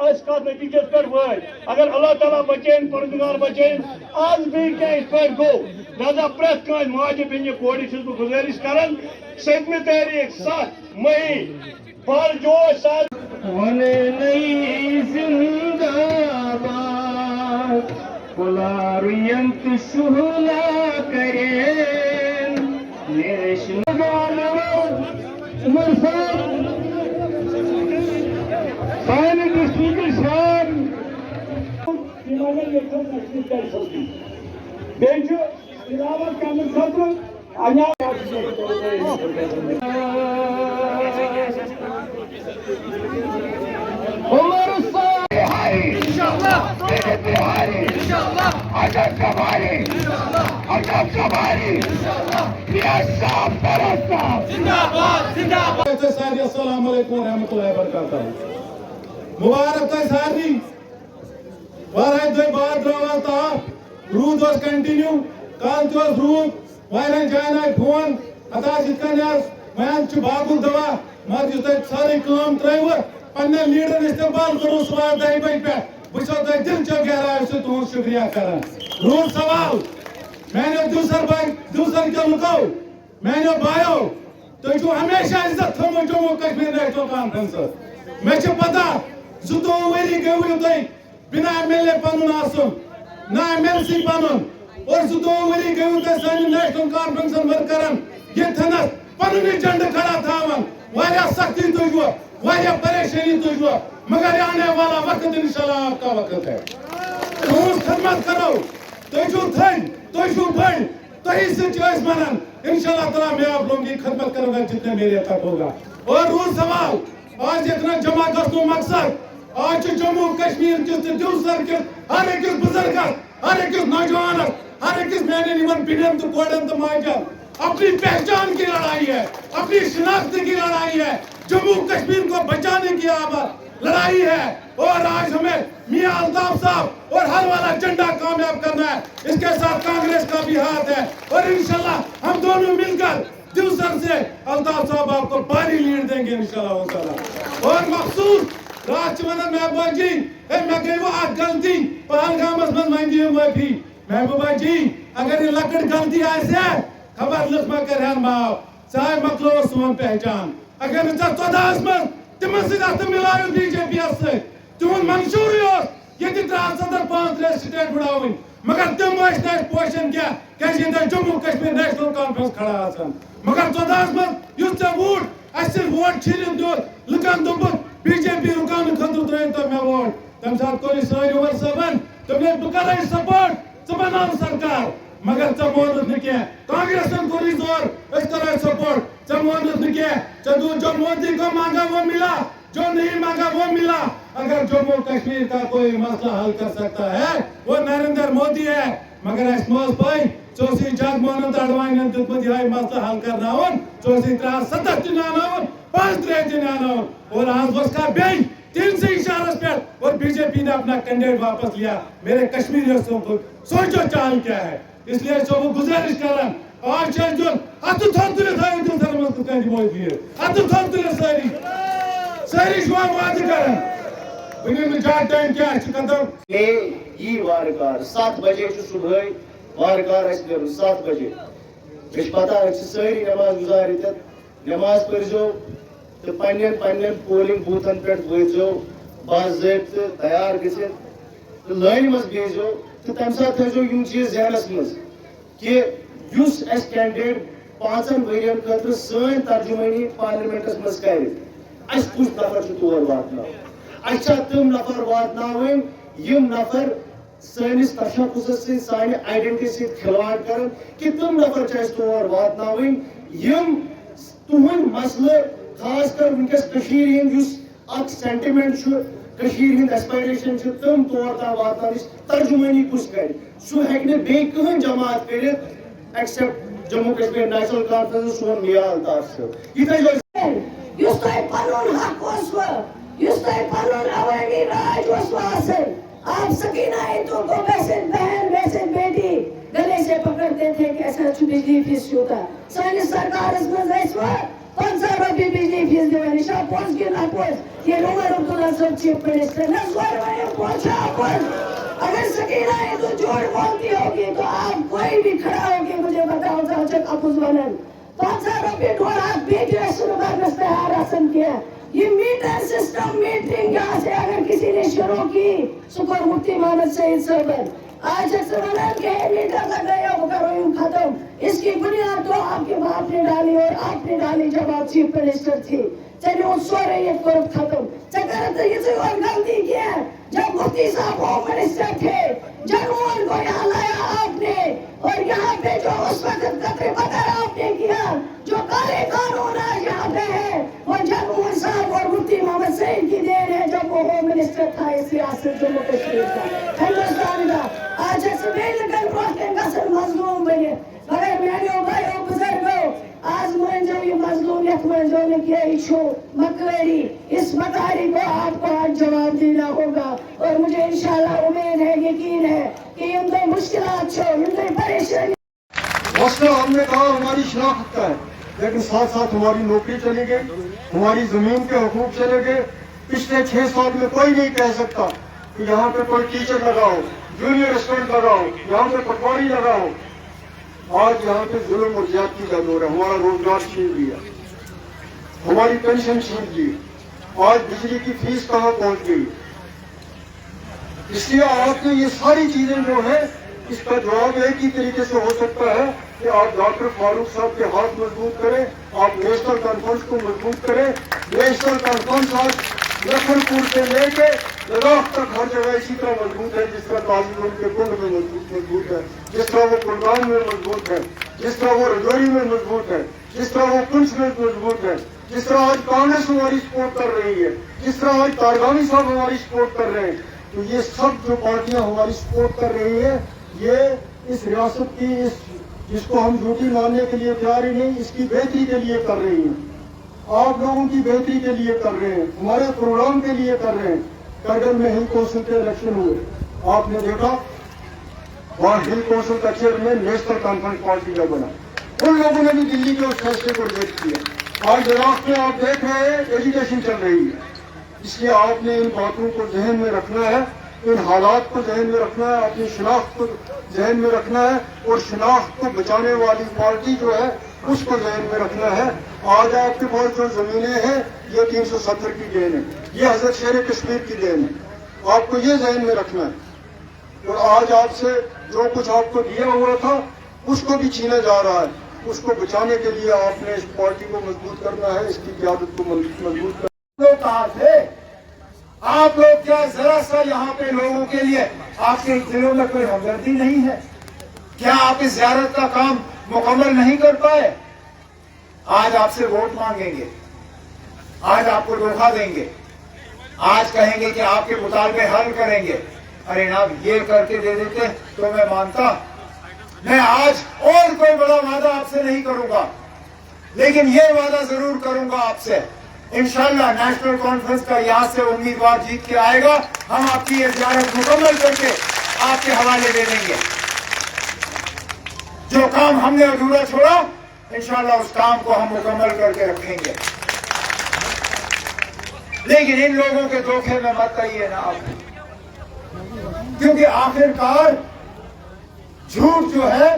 कत नतीजस पे वाल अगर अल्लाह ताला बचेन परवरदिगार बचेन आज भी क्या इस पर गो लिहाजा प्रेत कह माजि बेन कोड़ गुजारिश करान 7 तारीख 7 मई पर जोश पुलारियंत शुहला करें उमर साहब साइन डिस्ट्रिक्ट साहब बेंच तिलावत करने खतर अन्या उमर मुबारक तह सारे वारह दह बाद द्राव ताप रूद कंटिन्यू कल रूद वारियान जायन आय फोन वह बागुल दवा मगर तुम सारे काम त्रो पे लीडर इस्तेमाल करो सुबह 10 बजे पे वो दिल चो गहराई से तुम शुक्रिया कर रूद सवाल मैंने दूसर के लुको मैंने बायो तुम हमेशा इज्जत थो जम्मू कश्मीर नेशनल कॉन्फ्रेंस मे पता 2 वरी गो तुम बिना MLA पन ना MLC पन और 2 वरी गो तुम सान नेशनल कॉन्फ्रेंस वर्करन ये थनस पन एजेंडा खड़ा थावन वारिया सख्ती तुझो वारिया परेशानी तुझो मगर आने वाला वक्त इंशाल्लाह आपका वक्त है तुम खिदमत करो तुझो थन तुझो बन तही से चॉइस मनन इंशाल्लाह ताला मैं आप लोगों की खिदमत करूंगा जितने मेरे तक होगा और रूल सवाल आज इतना जमा गो मकसद आज जम्मू कश्मीर दूसर के हर एक बुजुर्ग हर एक नौजवान हर एक मैंने निवन पिड़न तो कोड़न तो माजन अपनी पहचान की लड़ाई है अपनी शिनाख्त की लड़ाई है जम्मू कश्मीर को बचाने की लड़ाई है और आज हमें मियां अल्ताफ साहब और हर वाला झंडा कामयाब करना है इसके साथ कांग्रेस का भी हाथ है और इंशाल्लाह हम दोनों मिलकर दूसर से अल्ताफ साहब आपको भारी लीड देंगे इंशाल्लाह और मखसूस राजवंदन महबूबा जी मैं गई वो गलती पहलगाम मन दियो माफी महबूबा जी अगर ये लकड़ गलती ऐसे खबर लिख में कर माव चाहे मकलो सोन पहचान अगर इस 14 में तिमन से मिलायो बीजेपी से तुम मंशूर ये 305 स्टेट बढ़ावन मगर तुम पोशन क्या जम्मू कश्मीर नेशनल कॉन्फ्रेंस खड़ा आसान मगर 14 में युद्ध वोट अस वोट छिन दो लुकन दोप बीजेपी रुकान खतर त्रेन तो मैं वोट तम साथ कोई सारी उमर साहबन तुमने बकर सपोर्ट बनाओ सरकार मगर च मोनत न क्या कांग्रेस को जोर इस तरह सपोर्ट च मोनत न क्या जो मोदी को मांगा वो मिला जो नहीं मांगा वो मिला अगर जम्मू कश्मीर का कोई मसला हल कर सकता है वो नरेंद्र मोदी है मगर अस मोज पाई चोसी जगमोहन अडवाणी दितमत यह मसला हल करना चोसी 370 5 और आज उसका बेन 3 से इशारे पे और बीजेपी ने अपना कैंडिडेट वापस लिया मेरे कश्मीरियों को सोचो चाल क्या है इसलिए सब गुजारिश कर आज जो हथ थोड़ हथ थोड़ सारी वाद कर टाइम क्या ये वारकार 7 बजे सुबह वारकार 7 बजे मे पता सारी नमाज गुजारी नमाज पढ़ो तो पन्न पोलिंग बूथन पे वो बाज़ाब्त तैयार गो लाइन मज भेजो तो तम साथ थो चीज जहनस मज कि कैंडिडेट 5 वरियन खतर सन तर्जुमानी पार्लियामेंटस मज कर कुछ नफर तौर वात तम नफर वात यम नफर सैनिस तशखुस से साने आइडेंटिटी से खिलवाड़ कर कि तम नफर तौर वात यम तुहद मसले खास कर वनकस सेंटिमेंट एस्पायरेशन तम तौर तक वात तर्जुमानी कुछ कर सह हेन जमात कर except Jammu Kashmir National Conference सोन मियां अल्ताफ आप सकीना तो को वैसे बहन वैसे बेटी गले से पकड़ते थे कि ऐसा बिजली फिस होता सानी सरकार ₹5 बिजली फीस दिवाळी पोच की नापोच ये उमर अब्दुल्ला सब चीफ मिनिस्टर ने पहुंचा अपन अगर सकीना है तो झूठ बोलती होगी तो आप कोई भी खड़ा होगी मुझे बताओ जाचक अबूज बनन ₹5 ढोला बीटीएस तैयार आसन किया ये मीटर सिस्टम मीटिंग यहाँ से अगर किसी ने शुरू की सुपर मुफ्ती मोहम्मद सईद सरवर आज के मीटर लग गया खत्म इसकी बुनियाद तो आपके बाप ने डाली और आपने डाली जब आप चीफ मिनिस्टर थी चलिए उस ये खत्म चक्कर ये और गलती किया जब मुफ्ती साहब होम मिनिस्टर थे जनमोहन को यहाँ लाया आपने और यहाँ पे जो उस वक्त कतरे बदर आपने किया जो काले कानून आज यहाँ पे है वो जनमोहन साहब और मुफ्ती मोहम्मद सईद की देन है जब वो होम मिनिस्टर था इस रियासत जम्मू कश्मीर का हिंदुस्तान का आज मजलूम बने मगर मेरे भाइयों बुजुर्गों आज मुझे ये मजलूमियत मंजूर किया इशू मकबरी इस मकारी को आपको आज जवाब देना होगा और मुझे इंशाल्लाह उम्मीद है यकीन है कि इन दो मुश्किलात छो इन दो परेशानी मसला हमने कहा हमारी शनाख्त का है लेकिन साथ साथ हमारी नौकरी चली गई हमारी जमीन के हुकूक चले गए पिछले 6 साल में कोई नहीं कह सकता कि यहाँ पे कोई टीचर लगाओ जूनियर स्टूडेंट लगाओ यहाँ पे पटवारी लगाओ आज यहाँ पे जुल्म और ज्यादती का दौर है हमारा रोजगार छीन लिया हमारी पेंशन छीन ली आज बिजली की फीस कहाँ पहुंच गई इसलिए आपने ये सारी चीजें जो है इसका जवाब एक ही तरीके से हो सकता है कि आप डॉक्टर फारूक साहब के हाथ मजबूत करें आप नेशनल कॉन्फ्रेंस को मजबूत करें नेशनल कॉन्फ्रेंस आज लखनपुर से लेके लद्दाख तक हर जगह इसी तरह मजबूत है जिस तरह काजीगुंड के कुंड में मजबूत है जिस तरह वो कुलगाम में मजबूत है जिस तरह वो रजौरी में मजबूत है जिस तरह वो पुंछ में मजबूत है जिस तरह आज कांग्रेस हमारी सपोर्ट कर रही है जिस तरह आज तारगामी साहब हमारी सपोर्ट कर रहे हैं तो ये सब जो पार्टियां हमारी सपोर्ट कर रही है ये इस रियासत की जिसको हम ड्यूटी मानने के लिए तैयार ही नहीं इसकी बेहतरी के लिए कर रही है आप लोगों की बेहतरी के लिए कर रहे हैं हमारे प्रोग्राम के लिए कर रहे हैं करगिल में हिल कौंसिल के इलेक्शन हुए आपने देखा वहाँ हिल कौंसिल का चेयरमैन नेशनल कॉन्फ्रेंस पार्टी का बना उन लोगों ने भी दिल्ली के उस फैसले को रिजेक्ट किया आज लद्दाख में आप देख रहे हैं एजुकेशन चल रही है इसलिए आपने इन बातों को जहन में रखना है इन हालात को जहन में रखना है अपनी शनाख्त को जहन में रखना है और शनाख्त को बचाने वाली पार्टी जो है उसको जहन में रखना है आज आपके पास जो जमीनें हैं ये 370 की देन है ये हजरत शेर कश्मीर की देन है आपको ये जहन में रखना है और आज आपसे जो कुछ आपको दिया हुआ था उसको भी छीना जा रहा है उसको बचाने के लिए आपने इस पार्टी को मजबूत करना है इसकी क़यादत को मजबूत करना है आप लोग क्या जरा सा यहाँ पे लोगों के लिए आपके दिलों में कोई हमदर्दी नहीं है क्या आप इस ज़ियारत का काम मुकम्मल नहीं कर पाए आज आपसे वोट मांगेंगे आज आपको धोखा देंगे आज कहेंगे कि आपके मुतालबे हल करेंगे अरे ना ये करके दे देते तो मैं मानता मैं आज और कोई बड़ा वादा आपसे नहीं करूंगा लेकिन ये वादा जरूर करूंगा आपसे इंशाल्लाह नेशनल कॉन्फ्रेंस का यहाँ से उम्मीदवार जीत के आएगा हम आपकी ये ज़ियारत मुकम्मल करके आपके हवाले दे देंगे जो काम हमने अधूरा छोड़ा इंशाल्लाह उस काम को हम मुकम्मल करके रखेंगे लेकिन इन लोगों के धोखे में मत आइए ना आप क्योंकि आखिरकार झूठ जो है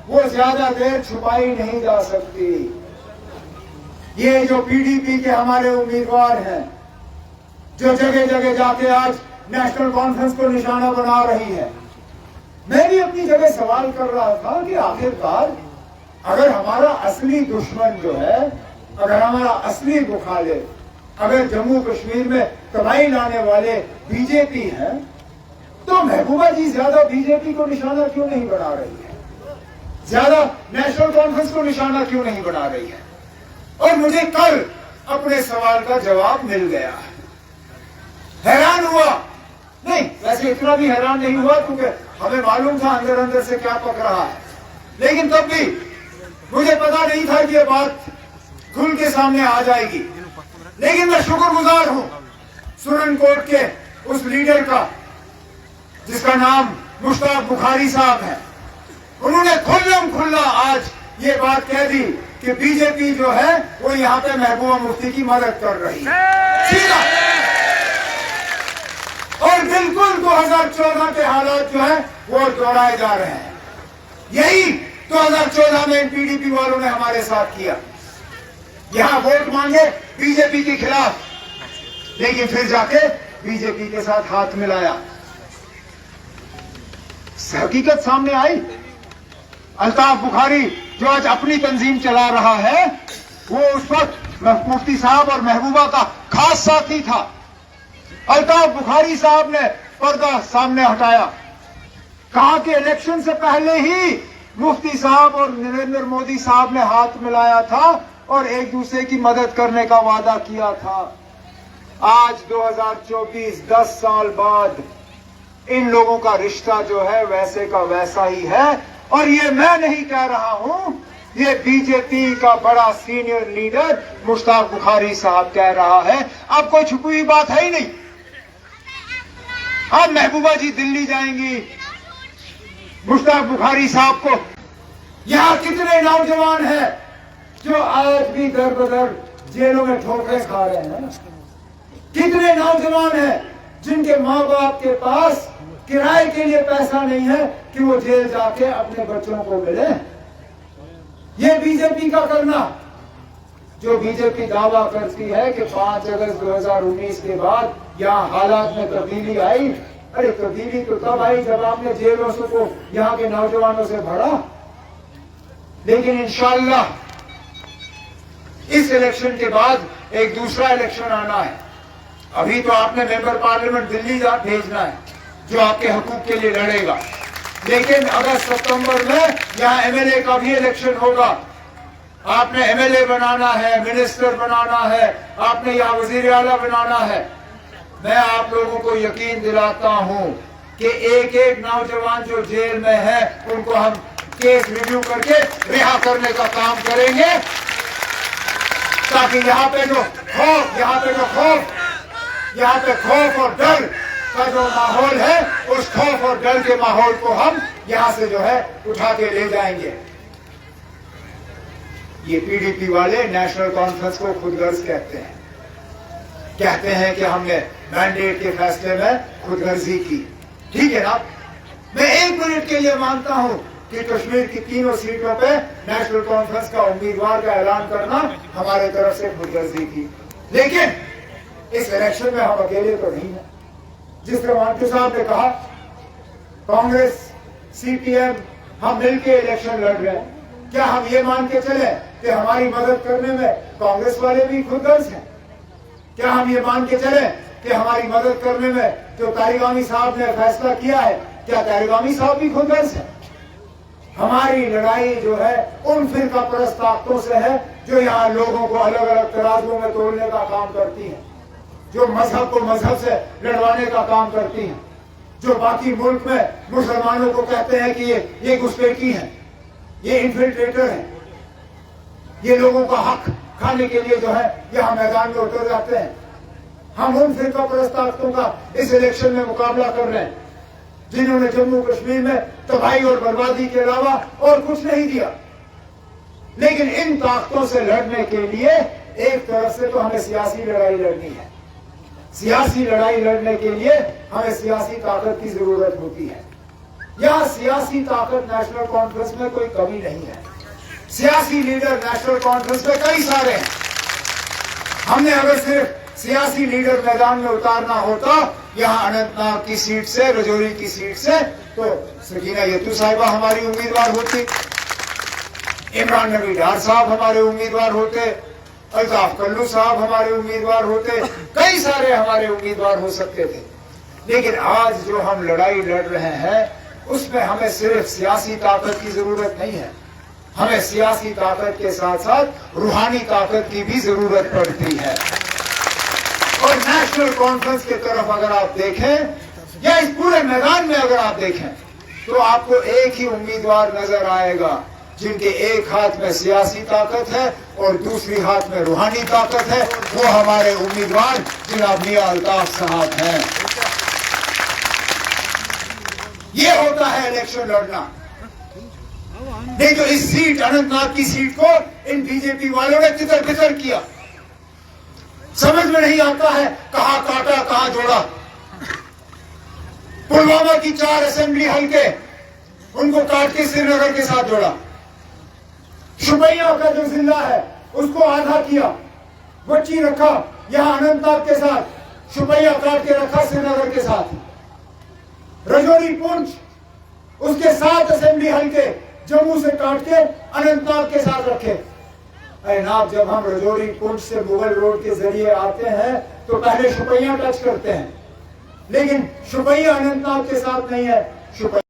वो ज्यादा देर छुपाई नहीं जा सकती ये जो पीडीपी के हमारे उम्मीदवार हैं जो जगह जगह जाके आज नेशनल कॉन्फ्रेंस को निशाना बना रही है मैं भी अपनी जगह सवाल कर रहा था कि आखिरकार अगर हमारा असली दुश्मन जो है अगर हमारा असली मुखालिफ अगर जम्मू कश्मीर में तबाही लाने वाले बीजेपी हैं तो महबूबा जी ज्यादा बीजेपी को निशाना क्यों नहीं बना रही है ज्यादा नेशनल कॉन्फ्रेंस को निशाना क्यों नहीं बना रही है और मुझे कल अपने सवाल का जवाब मिल गया हैरान हुआ नहीं वैसे इतना भी हैरान नहीं हुआ क्योंकि हमें मालूम था अंदर अंदर से क्या पक रहा है लेकिन तब भी मुझे पता नहीं था कि ये बात खुल के सामने आ जाएगी लेकिन मैं शुक्रगुजार हूं सुरन कोट के उस लीडर का जिसका नाम मुश्ताक बुखारी साहब है उन्होंने खुल्लम खुल्ला आज ये बात कह दी कि बीजेपी जो है वो यहाँ पे महबूबा मुफ्ती की मदद कर रही है, सीधा। और बिल्कुल 2014 के हालात जो है वो दोहराए जा रहे हैं। यही 2014 में पीडीपी वालों ने हमारे साथ किया, यहां वोट मांगे बीजेपी के खिलाफ, लेकिन फिर जाके बीजेपी के साथ हाथ मिलाया। हकीकत सामने आई। अल्ताफ बुखारी जो आज अपनी तंजीम चला रहा है, वो उस वक्त मुफ्ती साहब और महबूबा का खास साथी था। अल्ताफ बुखारी साहब ने पर्दा सामने हटाया, कहा कि इलेक्शन से पहले ही मुफ्ती साहब और नरेंद्र मोदी साहब ने हाथ मिलाया था और एक दूसरे की मदद करने का वादा किया था। आज 2024 10 साल बाद इन लोगों का रिश्ता जो है वैसे का वैसा ही है। और ये मैं नहीं कह रहा हूं, ये बीजेपी का बड़ा सीनियर लीडर मुश्ताक बुखारी साहब कह रहा है। अब कोई छुपी हुई बात है ही नहीं। अब महबूबा जी दिल्ली जाएंगी मुश्ताक बुखारी साहब को, यहां कितने नौजवान हैं जो आज भी दर बदर जेलों में ठोकरें खा रहे हैं। कितने नौजवान हैं जिनके माँ बाप के पास किराए के लिए पैसा नहीं है कि वो जेल जाके अपने बच्चों को मिले। ये बीजेपी का करना। जो बीजेपी दावा करती है कि 5 अगस्त 2019 के बाद यहाँ हालात में तब्दीली आई, अरे तब्दीली तो तब आई जब आपने जेलों को यहाँ के नौजवानों से भरा। लेकिन इंशाअल्लाह इस इलेक्शन के बाद एक दूसरा इलेक्शन आना है। अभी तो आपने मेंबर पार्लियामेंट दिल्ली भेजना है जो आपके हकूक के लिए लड़ेगा, लेकिन अगस्त सितंबर में यहाँ एमएलए का भी इलेक्शन होगा। आपने एमएलए बनाना है, मिनिस्टर बनाना है, आपने यहाँ वजीर आला बनाना है। मैं आप लोगों को यकीन दिलाता हूँ कि एक एक नौजवान जो जेल में है उनको हम केस रिव्यू करके रिहा करने का काम करेंगे, ताकि यहाँ पे खौफ और डर का जो माहौल है, उस खौफ और डर के माहौल को हम यहाँ से जो है उठा के ले जाएंगे। ये पीडीपी वाले नेशनल कॉन्फ्रेंस को खुदगर्ज कहते हैं कि हमने मैंडेट के फैसले में खुदगर्जी की। ठीक है ना, मैं 1 मिनट के लिए मानता हूं कि कश्मीर की 3 सीटों पे नेशनल कॉन्फ्रेंस का उम्मीदवार का ऐलान करना हमारे तरफ से खुदगर्जी थी, लेकिन इस इलेक्शन में हम अकेले तो नहीं है। जिस तरह मंत्री साहब ने कहा, कांग्रेस सीपीएम हम मिलकर इलेक्शन लड़ रहे हैं, क्या हम ये मान के चले कि हमारी मदद करने में कांग्रेस वाले भी खुदगर्ज हैं? क्या हम ये मान के चले कि हमारी मदद करने में जो तारिगामी साहब ने फैसला किया है, क्या तारिगामी साहब भी खुदगर्ज हैं? हमारी लड़ाई जो है उन फिरका परस्त ताकतों से है जो यहाँ लोगों को अलग अलग तराजुओं में तोड़ने का काम करती हैं, जो मजहब को मजहब से लड़वाने का काम करती हैं, जो बाकी मुल्क में मुसलमानों को कहते हैं कि ये घुसपैठी हैं, ये इन्फिल्ट्रेटर हैं, ये लोगों का हक खाने के लिए जो है यहाँ मैदान में उतर जाते हैं। हम उन फिरका परस्त ताकतों का इस इलेक्शन में मुकाबला कर रहे हैं जिन्होंने जम्मू कश्मीर में तबाही और बर्बादी के अलावा और कुछ नहीं दिया। लेकिन इन ताकतों से लड़ने के लिए एक तरफ से तो हमें सियासी लड़ाई लड़नी है। सियासी लड़ाई लड़ने के लिए हमें सियासी ताकत की जरूरत होती है। यहाँ सियासी ताकत नेशनल कॉन्फ्रेंस में कोई कमी नहीं है। सियासी लीडर नेशनल कॉन्फ्रेंस में कई सारे हैं। हमने अगर सिर्फ सियासी लीडर मैदान में उतारना होता यहाँ अनंतनाग की सीट से, रजौरी की सीट से, तो सकीना यतू साहिबा हमारी उम्मीदवार होती, इमरान नबी डार साहब हमारे उम्मीदवार होते, अल्ताफ कल्लू साहब हमारे उम्मीदवार होते, कई सारे हमारे उम्मीदवार हो सकते थे। लेकिन आज जो हम लड़ाई लड़ रहे हैं उसमें हमें सिर्फ सियासी ताकत की जरूरत नहीं है, हमें सियासी ताकत के साथ साथ रूहानी ताकत की भी जरूरत पड़ती है। और नेशनल कॉन्फ्रेंस की तरफ अगर आप देखें या इस पूरे मैदान में अगर आप देखें तो आपको एक ही उम्मीदवार नजर आएगा जिनके एक हाथ में सियासी ताकत है और दूसरी हाथ में रूहानी ताकत है। वो हमारे उम्मीदवार जनाब मियां अल्ताफ साहब हैं। ये होता है इलेक्शन लड़ना। نہیں تو اس سیٹ اننت ناگ کی سیٹ کو ان بی جے پی والوں نے تتر بتر کیا. سمجھ میں نہیں آتا ہے کہاں کاٹا کہاں جوڑا. پلوامہ کی 4 اسمبلی حلقے ان کو کاٹ کے سری نگر کے ساتھ جوڑا. شوپیاں کا جو ضلع ہے اس کو آدھا کیا, بچی رکھا یہاں اننت ناگ کے ساتھ, شوپیاں کاٹ کے رکھا سری نگر کے ساتھ. رجوری پونچھ اس کے 7 اسمبلی حلقے جموں سے کاٹ کے اننت ناگ کے ساتھ رکھے. اے ناب, جب ہم رجوری پونچھ سے مغل روڈ کے ذریعے آتے ہیں تو پہلے شوپیاں ٹچ کرتے ہیں, لیکن شوپیاں اننت ناگ کے ساتھ نہیں ہے. شوپیاں